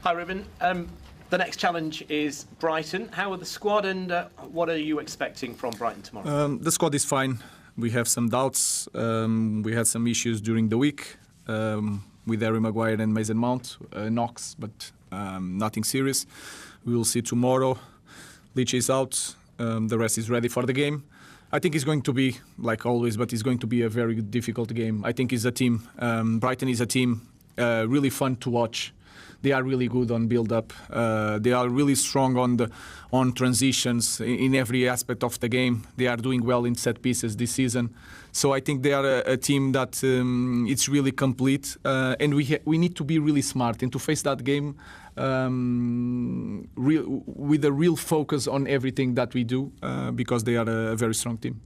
Hi, Ruben. The next challenge is Brighton. How are the squad and what are you expecting from Brighton tomorrow? The squad is fine. We have some doubts. We had some issues during the week with Harry Maguire and Mason Mount, knocks, but nothing serious. We will see tomorrow. Leach is out. The rest is ready for the game. I think it's going to be, like always, but it's going to be a very difficult game. I think it's a team. Brighton is a team really fun to watch. They are really good on build-up. They are really strong on transitions in every aspect of the game. They are doing well in set pieces this season. So I think they are a team that it's really complete. And we need to be really smart and to face that game with a real focus on everything that we do because they are a very strong team.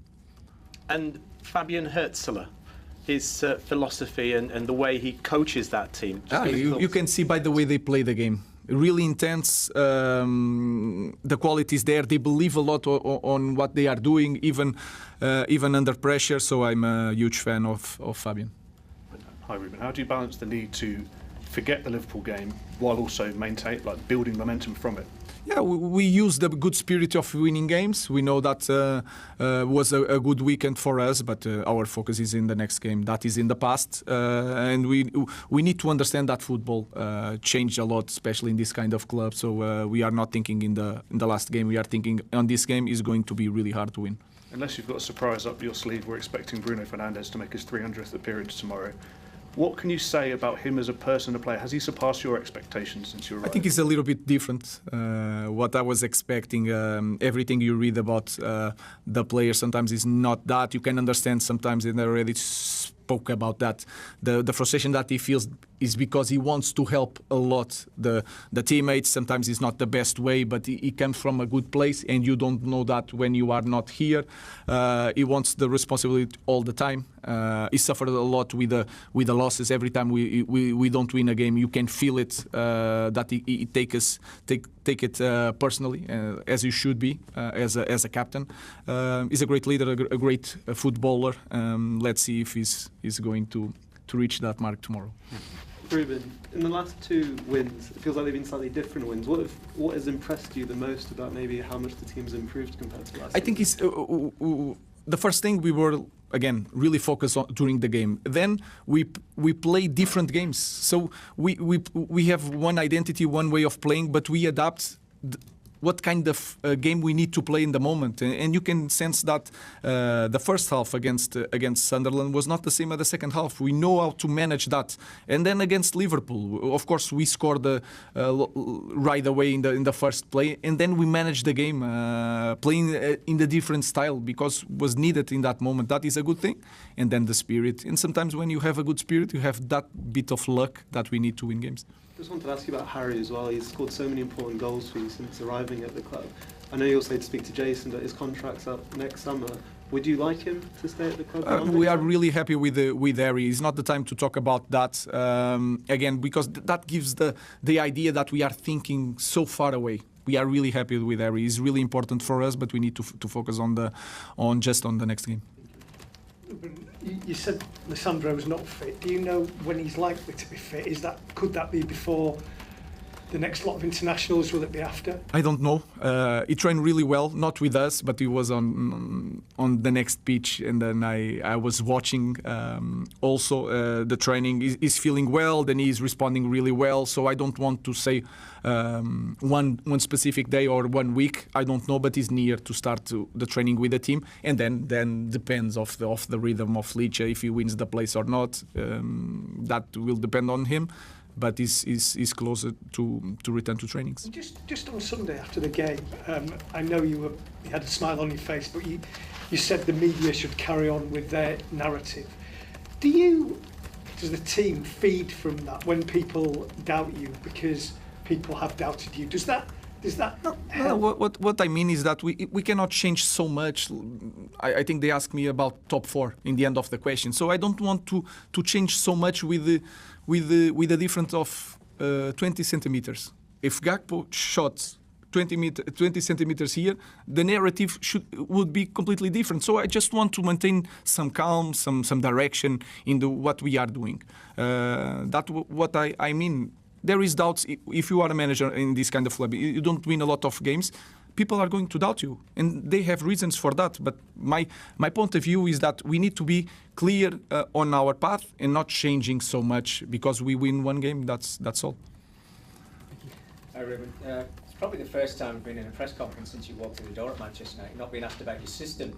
And Fabian Hürzeler, his philosophy and the way he coaches that team. You can see by the way they play the game. Really intense. The quality is there. They believe a lot on what they are doing, even under pressure. So I'm a huge fan of Fabian. Hi, Ruben. How do you balance the need to forget the Liverpool game while also maintain, building momentum from it? Yeah, we use the good spirit of winning games. We know that was a good weekend for us, but our focus is in the next game. That is in the past, and we need to understand that football changed a lot, especially in this kind of club. So we are not thinking in the last game. We are thinking on this game is going to be really hard to win. Unless you've got a surprise up your sleeve, we're expecting Bruno Fernandes to make his 300th appearance tomorrow. What can you say about him as a person, a player? Has he surpassed your expectations since you arrived? I think it's a little bit different. What I was expecting, everything you read about the player sometimes is not that. You can understand sometimes, and I already spoke about that. The frustration that he feels is because he wants to help a lot the teammates. Sometimes it's not the best way, but he comes from a good place, and you don't know that when you are not here. He wants the responsibility all the time. He suffered a lot with the losses. Every time we don't win a game, you can feel it. That he take it personally, as you should be as a captain. He's a great leader, a great footballer. Let's see if he's going to reach that mark tomorrow. Ruben, in the last two wins, it feels like they've been slightly different wins. What has impressed you the most about maybe how much the team's improved compared to last season? I think it's the first thing we were, again, really focused on during the game. Then we play different games. So we have one identity, one way of playing, but we adapt what kind of game we need to play in the moment. And you can sense that the first half against Sunderland was not the same as the second half. We know how to manage that. And then against Liverpool, of course, we scored right away in the first play. And then we managed the game, playing in the different style because was needed in that moment. That is a good thing. And then the spirit. And sometimes when you have a good spirit, you have that bit of luck that we need to win games. I just wanted to ask you about Harry as well. He's scored so many important goals for you since arriving at the club. I know you also had to speak to Jason that his contract's up next summer. Would you like him to stay at the club? We are really happy with Harry. It's not the time to talk about that again, because that gives the idea that we are thinking so far away. We are really happy with Harry. He's really important for us, but we need to focus on the next game. You said Lissandro's not fit. Do you know when he's likely to be fit? Could that be before the next lot of internationals? Will it be after? I don't know. He trained really well, not with us, but he was on the next pitch, and then I was watching also the training. He's feeling well, then he's responding really well. So I don't want to say one specific day or 1 week. I don't know, but he's near to start the training with the team, and then depends of the rhythm of Leach if he wins the place or not. That will depend on him. But he's closer to return to trainings. Just on Sunday after the game, I know you had a smile on your face, but you said the media should carry on with their narrative. Does the team feed from that when people doubt you because people have doubted you? Does that help? What I mean is that we cannot change so much. I think they asked me about top four in the end of the question, so I don't want to change so much with the difference of 20 centimeters. If Gakpo shot 20 centimeters here, the narrative would be completely different. So I just want to maintain some calm, some direction in what we are doing. That's what I mean. there is doubts. If you are a manager in this kind of club, you don't win a lot of games, people are going to doubt you, and they have reasons for that. But my point of view is that we need to be clear on our path and not changing so much because we win one game. That's all. Hi Ruben. It's probably the first time I've been in a press conference since you walked through the door at Manchester United, not being asked about your system.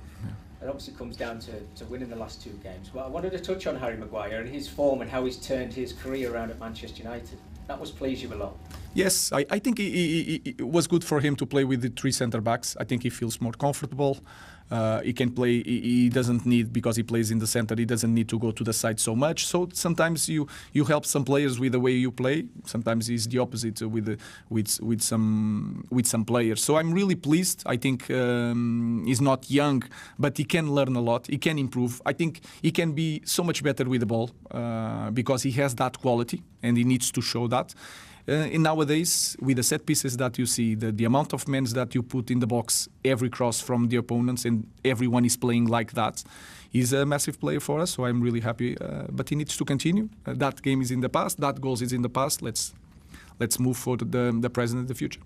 It obviously comes down to winning the last 2 games. Well, I wanted to touch on Harry Maguire and his form and how he's turned his career around at Manchester United. That must please you a lot. Yes, I think it was good for him to play with the 3 centre backs. I think he feels more comfortable. He can play. He doesn't need, because he plays in the centre, he doesn't need to go to the side so much. So sometimes you help some players with the way you play. Sometimes it's the opposite with some players. So I'm really pleased. I think he's not young, but he can learn a lot. He can improve. I think he can be so much better with the ball because he has that quality and he needs to show that. And nowadays, with the set pieces that you see, the amount of men that you put in the box, every cross from the opponents, and everyone is playing like that, he's a massive player for us. So I'm really happy. But he needs to continue. That game is in the past. That goal is in the past. Let's move for the present and the future.